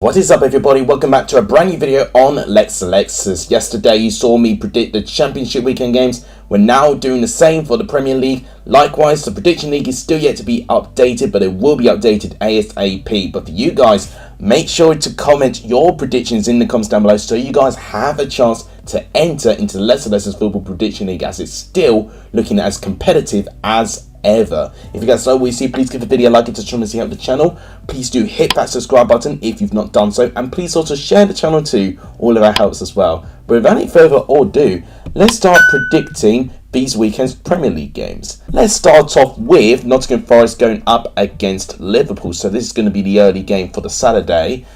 What is up, everybody? Welcome back to a brand new video on Lexalexus. Yesterday you saw me predict the Championship weekend games. We're now doing the same for the Premier League. Likewise, the Prediction League is still yet to be updated, but it will be updated ASAP. But for you guys, make sure to comment your predictions in the comments down below so you guys have a chance to enter into the Lexalexus Football Prediction League, as it's still looking as competitive as ever. If you guys like what you see, please give the video a like and subscribe to help the channel. Please do hit that subscribe button if you've not done so, and please also share the channel too. All of that helps as well. But without any further ado, let's start predicting these weekend's Premier League games. Let's start off with Nottingham Forest going up against Liverpool. So this is going to be the early game for the Saturday.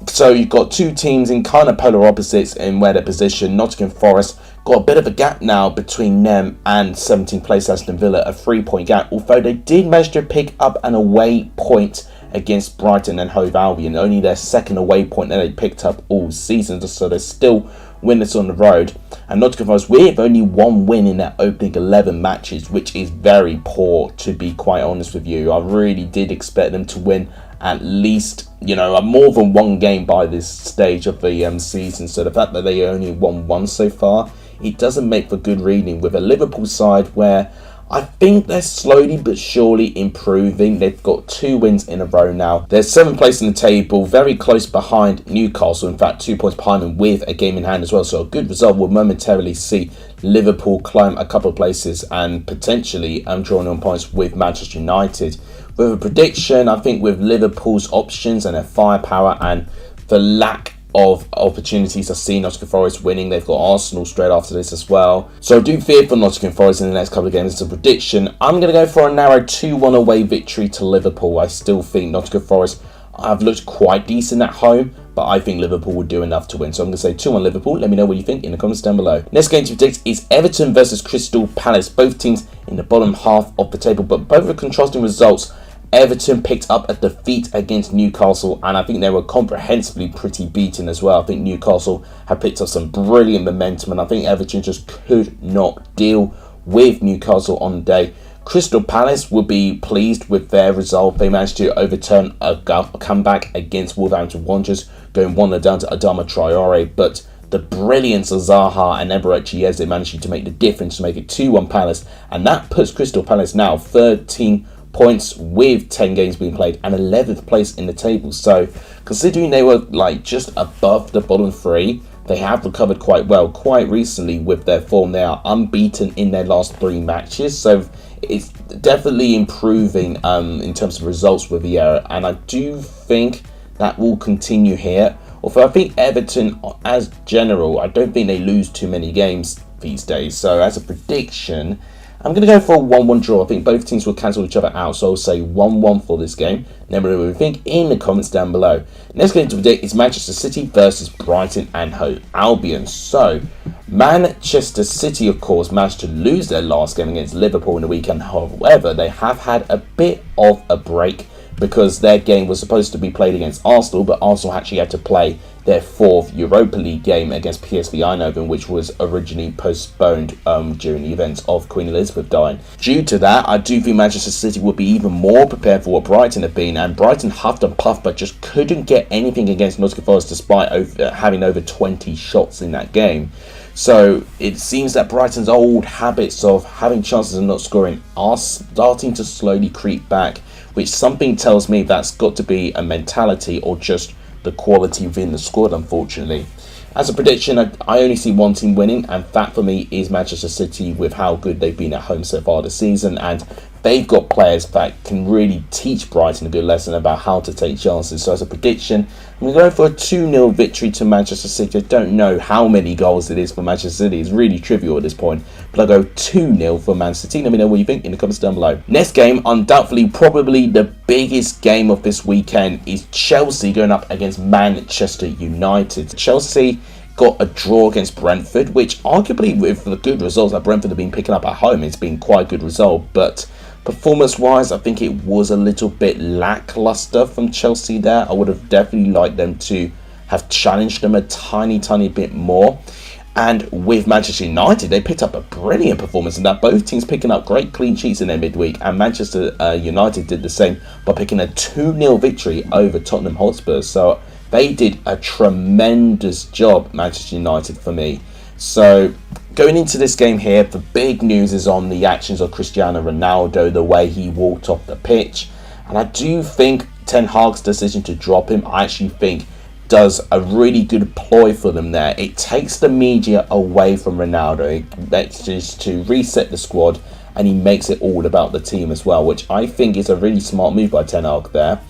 So you've got two teams in kind of polar opposites in where they're positioned. Nottingham Forest got a bit of a gap now between them and 17th place Aston Villa, a 3-point gap, although they did manage to pick up an away point against Brighton and Hove Albion, only their second away point that they picked up all season, so they're still winless on the road. And Nottingham Forest with only one win in their opening 11 matches, which is very poor, to be quite honest with you. I really did expect them to win at least, more than one game by this stage of the season. So the fact that they only won one so far, it doesn't make for good reading with a Liverpool side where I think they're slowly but surely improving. They've got 2 wins in a row now. They're 7th place in the table, very close behind Newcastle. In fact, 2 points behind them with a game in hand as well. So a good result will momentarily see Liverpool climb a couple of places and potentially drawing on points with Manchester United. With a prediction, I think with Liverpool's options and their firepower and the lack of opportunities, I see Nottingham Forest winning. They've got Arsenal straight after this as well. So I do fear for Nottingham Forest in the next couple of games. It's a prediction. I'm going to go for a narrow 2-1 away victory to Liverpool. I still think Nottingham Forest have looked quite decent at home, but I think Liverpool will do enough to win. So I'm going to say 2-1 Liverpool. Let me know what you think in the comments down below. Next game to predict is Everton versus Crystal Palace. Both teams in the bottom half of the table, but both are contrasting results. Everton picked up a defeat against Newcastle, and I think they were comprehensively pretty beaten as well. I think Newcastle have picked up some brilliant momentum, and I think Everton just could not deal with Newcastle on the day. Crystal Palace would be pleased with their result. They managed to overturn a comeback against Wolverhampton Wanderers, going 1-0 down to Adama Traore, but the brilliance of Zaha and Eberechi Eze managing to make the difference to make it 2-1 Palace, and that puts Crystal Palace now 13 points with 10 games being played and 11th place in the table. So considering they were just above the bottom 3, they have recovered quite well quite recently with their form. They are unbeaten in their last 3 matches, so it's definitely improving in terms of results with Vieira, and I do think that will continue here. Although I think Everton as general, I don't think they lose too many games these days. So as a prediction, I'm going to go for a 1-1 draw. I think both teams will cancel each other out, so I'll say 1-1 for this game. Let me know what you think in the comments down below. Next game to predict is Manchester City versus Brighton and Hove Albion. So, Manchester City, of course, managed to lose their last game against Liverpool in the weekend. However, they have had a bit of a break because their game was supposed to be played against Arsenal, but Arsenal actually had to play their 4th Europa League game against PSV Eindhoven, which was originally postponed during the events of Queen Elizabeth dying. Due to that, I do think Manchester City would be even more prepared for what Brighton have been, and Brighton huffed and puffed but just couldn't get anything against Nottingham Forest despite having over 20 shots in that game. So it seems that Brighton's old habits of having chances and not scoring are starting to slowly creep back, which something tells me that's got to be a mentality or just the quality within the squad, unfortunately. As a prediction, I only see one team winning, and that for me is Manchester City, with how good they've been at home so far this season, and they've got players that can really teach Brighton a good lesson about how to take chances. So as a prediction, I'm going to go for a 2-0 victory to Manchester City. I don't know how many goals it is for Manchester City. It's really trivial at this point, but I'll go 2-0 for Man City. Let me know what you think in the comments down below. Next game, undoubtedly probably the biggest game of this weekend, is Chelsea going up against Manchester United. Chelsea got a draw against Brentford, which arguably with the good results that Brentford have been picking up at home, it's been quite a good result, but performance-wise, I think it was a little bit lackluster from Chelsea there. I would have definitely liked them to have challenged them a tiny bit more. And with Manchester United, they picked up a brilliant performance in that, both teams picking up great clean sheets in their midweek, and Manchester United did the same by picking a 2-0 victory over Tottenham Hotspur. So They did a tremendous job, Manchester United, for me. So going into this game here, the big news is on the actions of Cristiano Ronaldo, the way he walked off the pitch. And I do think Ten Hag's decision to drop him, I actually think, does a really good ploy for them there. It takes the media away from Ronaldo. It manages to reset the squad, and he makes it all about the team as well, which I think is a really smart move by Ten Hag there.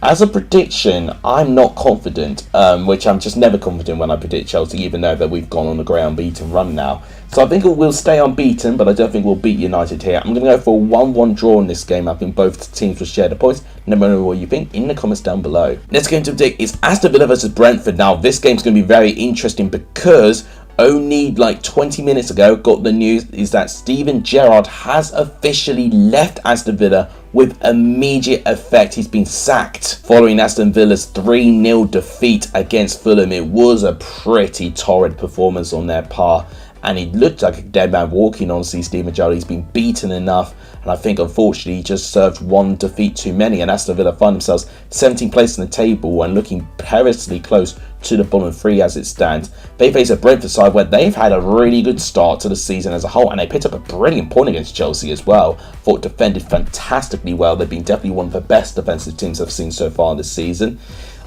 As a prediction, I'm not confident, which I'm just never confident when I predict Chelsea, even though that we've gone on a grey unbeaten run now. So I think we'll stay unbeaten, but I don't think we'll beat United here. I'm going to go for a 1-1 draw in this game. I think both teams will share the points. Let me know what you think in the comments down below. Next game to predict is Aston Villa versus Brentford. Now, this game's going to be very interesting because only like 20 minutes ago got the news is that Steven Gerrard has officially left Aston Villa with immediate effect. He's been sacked following Aston Villa's 3-0 defeat against Fulham. It was a pretty torrid performance on their part, and it looked like a dead man walking, honestly. Steven Gerrard, he's been beaten enough, and I think unfortunately he just served one defeat too many, and Aston Villa find themselves 17th place in the table and looking perilously close to the bottom three as it stands. They face a Brentford side where they've had a really good start to the season as a whole, and they picked up a brilliant point against Chelsea as well. Thought defended fantastically well. They've been definitely one of the best defensive teams I've seen so far this season.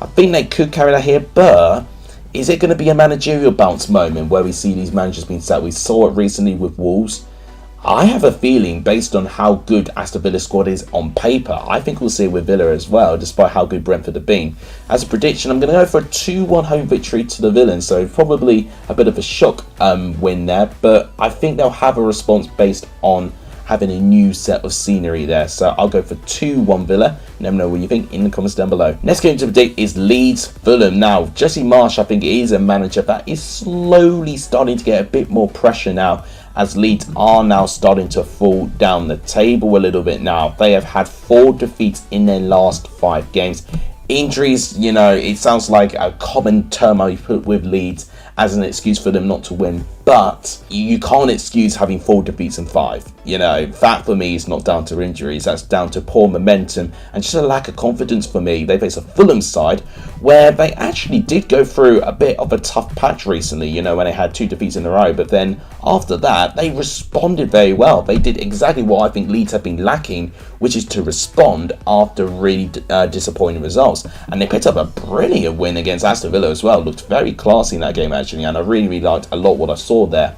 I think they could carry that here, but is it going to be a managerial bounce moment where we see these managers being sacked? We saw it recently with Wolves. I have a feeling, based on how good Aston Villa's squad is on paper, I think we'll see it with Villa as well, despite how good Brentford have been. As a prediction, I'm going to go for a 2-1 home victory to the Villains, so probably a bit of a shock win there, but I think they'll have a response based on having a new set of scenery there. So I'll go for 2-1 Villa. Let me know what you think in the comments down below. Next game to predict is Leeds Fulham. Now, Jesse Marsch, I think, is a manager that is slowly starting to get a bit more pressure now, as Leeds are now starting to fall down the table a little bit now. They have had 4 defeats in their last 5 games. Injuries, you know, it sounds like a common term I put with Leeds as an excuse for them not to win, but you can't excuse having 4 defeats in 5. You know, that for me is not down to injuries, that's down to poor momentum and just a lack of confidence for me. They face a Fulham side where they actually did go through a bit of a tough patch recently, you know, when they had 2 defeats in a row, but then after that they responded very well. They did exactly what I think Leeds have been lacking, which is to respond after really disappointing results, and they picked up a brilliant win against Aston Villa as well. Looked very classy in that game actually, and I really liked a lot what I saw there.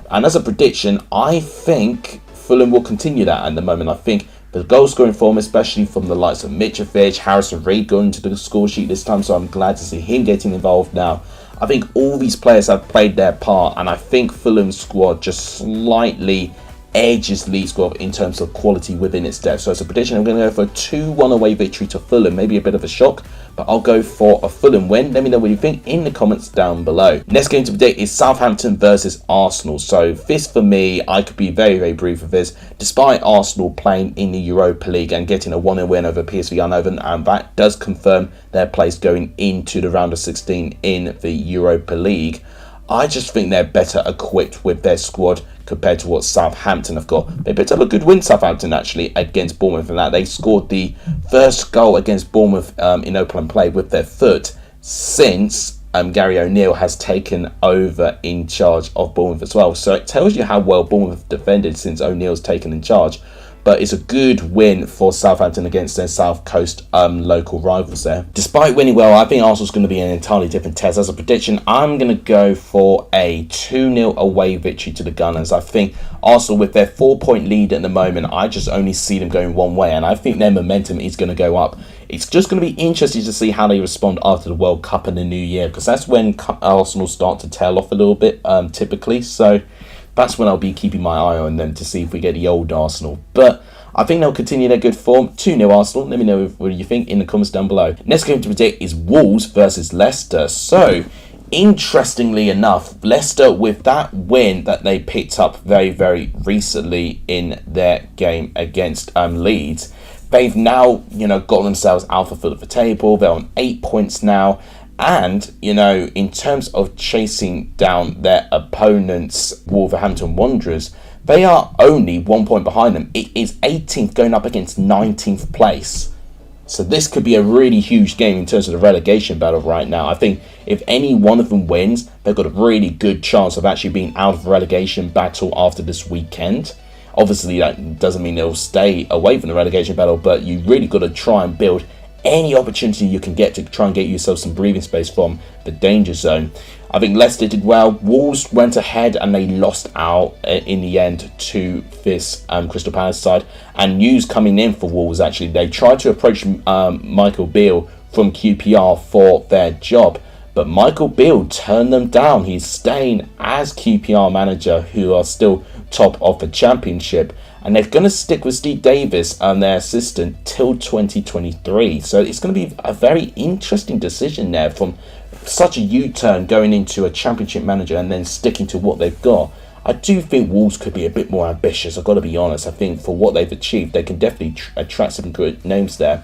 And as a prediction, I think Fulham will continue that at the moment. I think the goal scoring form, especially from the likes of Mitrovic, Harrison Reed going to the score sheet this time, so I'm glad to see him getting involved now. I think all these players have played their part, and I think Fulham's squad just slightly edges Leeds squad in terms of quality within its depth. So as a prediction, I'm going to go for a 2-1 away victory to Fulham. Maybe a bit of a shock, but I'll go for a Fulham win. Let me know what you think in the comments down below. Next game to predict is Southampton versus Arsenal. So this for me, I could be very, very brief with this. Despite Arsenal playing in the Europa League and getting a 1-0 win over PSV Eindhoven, and that does confirm their place going into the round of 16 in the Europa League, I just think they're better equipped with their squad compared to what Southampton have got. They picked up a good win, Southampton, actually, against Bournemouth, and that they scored the first goal against Bournemouth in open play with their foot since Gary O'Neill has taken over in charge of Bournemouth as well. So it tells you how well Bournemouth defended since O'Neill's taken in charge. But it's a good win for Southampton against their South Coast local rivals there. Despite winning well, I think Arsenal's going to be an entirely different test. As a prediction, I'm going to go for a 2-0 away victory to the Gunners. I think Arsenal, with their 4-point lead at the moment, I just only see them going one way, and I think their momentum is going to go up. It's just going to be interesting to see how they respond after the World Cup in the new year, because that's when Arsenal start to tail off a little bit, typically. So that's when I'll be keeping my eye on them to see if we get the old Arsenal. But I think they'll continue their good form. 2-0 Arsenal. Let me know what you think in the comments down below. Next game to predict is Wolves versus Leicester. So, interestingly enough, Leicester, with that win that they picked up very, very recently in their game against Leeds, they've now, got themselves out of the table. They're on 8 points now. And, in terms of chasing down their opponents, Wolverhampton Wanderers, they are only 1 point behind them. It is 18th going up against 19th place. So this could be a really huge game in terms of the relegation battle right now. I think if any one of them wins, they've got a really good chance of actually being out of the relegation battle after this weekend. Obviously, that doesn't mean they'll stay away from the relegation battle, but you really got to try and build any opportunity you can get to try and get yourself some breathing space from the danger zone. I think Leicester did well. Wolves went ahead and they lost out in the end to this Crystal Palace side. And news coming in for Wolves, actually, they tried to approach Michael Beale from QPR for their job, but Michael Beale turned them down. He's staying as QPR manager, who are still top of the Championship. And they're going to stick with Steve Davis and their assistant till 2023. So it's going to be a very interesting decision there from such a U-turn going into a Championship manager and then sticking to what they've got. I do think Wolves could be a bit more ambitious, I've got to be honest. I think for what they've achieved, they can definitely attract some good names there.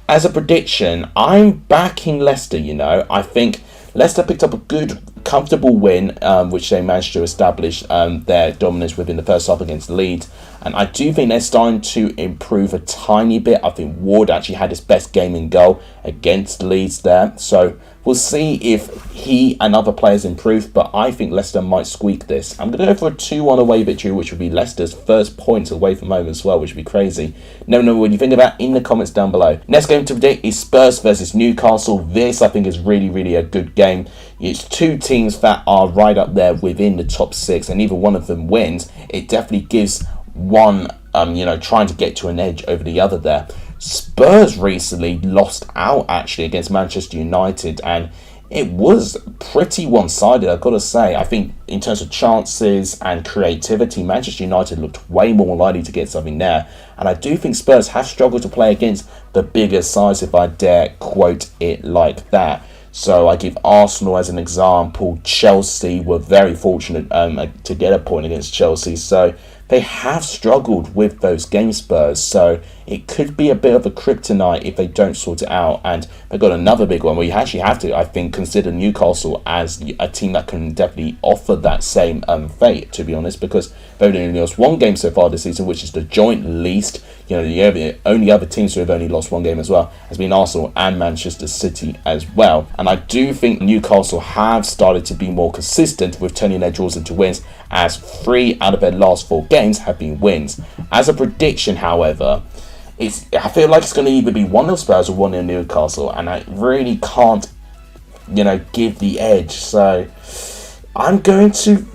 As a prediction, I'm backing Leicester, you know. I think Leicester picked up a good, comfortable win, which they managed to establish their dominance within the first half against Leeds. And I do think they're starting to improve a tiny bit. I think Ward actually had his best game in goal against Leeds there. So we'll see if he and other players improve, but I think Leicester might squeak this. I'm going to go for a 2-1 away victory, which would be Leicester's first point away from home as well, which would be crazy. Let me know what you think about in the comments down below. Next game to predict is Spurs versus Newcastle. This, I think, is really a good game. It's two teams that are right up there within the top 6, and either one of them wins, it definitely gives one, trying to get to an edge over the other there. Spurs recently lost out actually against Manchester United, and it was pretty one-sided, I've got to say. I think in terms of chances and creativity, Manchester United looked way more likely to get something there. And I do think Spurs have struggled to play against the bigger sides, if I dare quote it like that. So I give Arsenal as an example. Chelsea were very fortunate to get a point against Chelsea. So they have struggled with those games, Spurs. So it could be a bit of a kryptonite if they don't sort it out. And they've got another big one where you actually have to, I think, consider Newcastle as a team that can definitely offer that same fate, to be honest, because they've only lost one game so far this season, which is the joint least. The only other teams who have only lost one game as well has been Arsenal and Manchester City as well. And I do think Newcastle have started to be more consistent with turning their draws into wins, as 3 out of their last 4 games have been wins. As a prediction, however, I feel like it's going to either be 1-0 Spurs or 1-0 Newcastle, and I really can't, give the edge. So I'm going to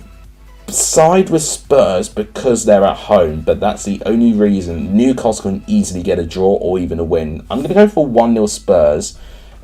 side with Spurs because they're at home, but that's the only reason. Newcastle can easily get a draw or even a win. I'm going to go for 1-0 Spurs.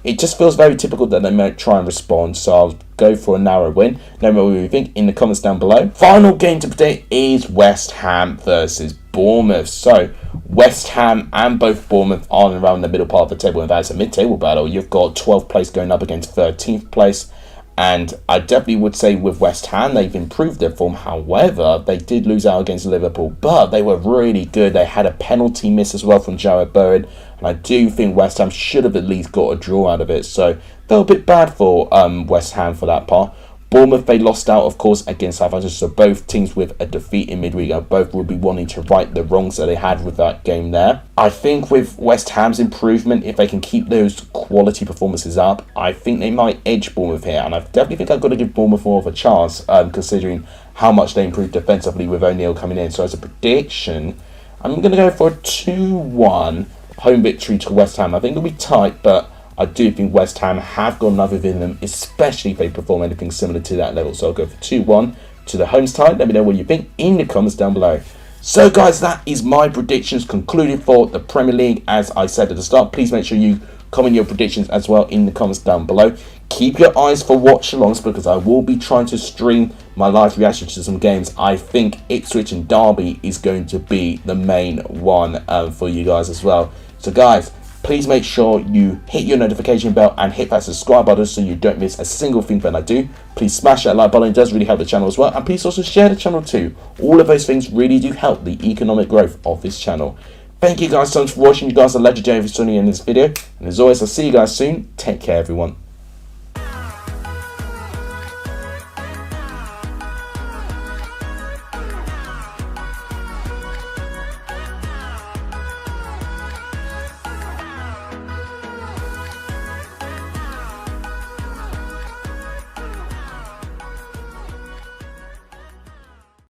It just feels very typical that they might try and respond, so I'll go for a narrow win. Let me know what you think in the comments down below. Final game to predict is West Ham versus Bournemouth. So West Ham and both Bournemouth are around the middle part of the table. In fact, it's a mid-table battle. You've got 12th place going up against 13th place. And I definitely would say with West Ham, they've improved their form. However, they did lose out against Liverpool, but they were really good. They had a penalty miss as well from Jared Bowen. And I do think West Ham should have at least got a draw out of it. So felt a bit bad for West Ham for that part. Bournemouth, they lost out, of course, against Southampton. So both teams with a defeat in midweek, and both will be wanting to right the wrongs that they had with that game there. I think with West Ham's improvement, if they can keep those quality performances up, I think they might edge Bournemouth here. And I definitely think I've got to give Bournemouth more of a chance, considering how much they improved defensively with O'Neill coming in. So as a prediction, I'm going to go for a 2-1 home victory to West Ham. I think it'll be tight, but I do think West Ham have got enough within them, especially if they perform anything similar to that level. So I'll go for 2-1 to the home side. Let me know what you think in the comments down below. So guys, that is my predictions concluded for the Premier League. As I said at the start, please make sure you comment your predictions as well in the comments down below. Keep your eyes for watch-alongs because I will be trying to stream my live reaction to some games. I think Ipswich and Derby is going to be the main one for you guys as well. So guys, please make sure you hit your notification bell and hit that subscribe button so you don't miss a single thing that I do. Please smash that like button, it does really help the channel as well. And please also share the channel too. All of those things really do help the economic growth of this channel. Thank you guys so much for watching. You guys are legendary for tuning in this video. And as always, I'll see you guys soon. Take care, everyone.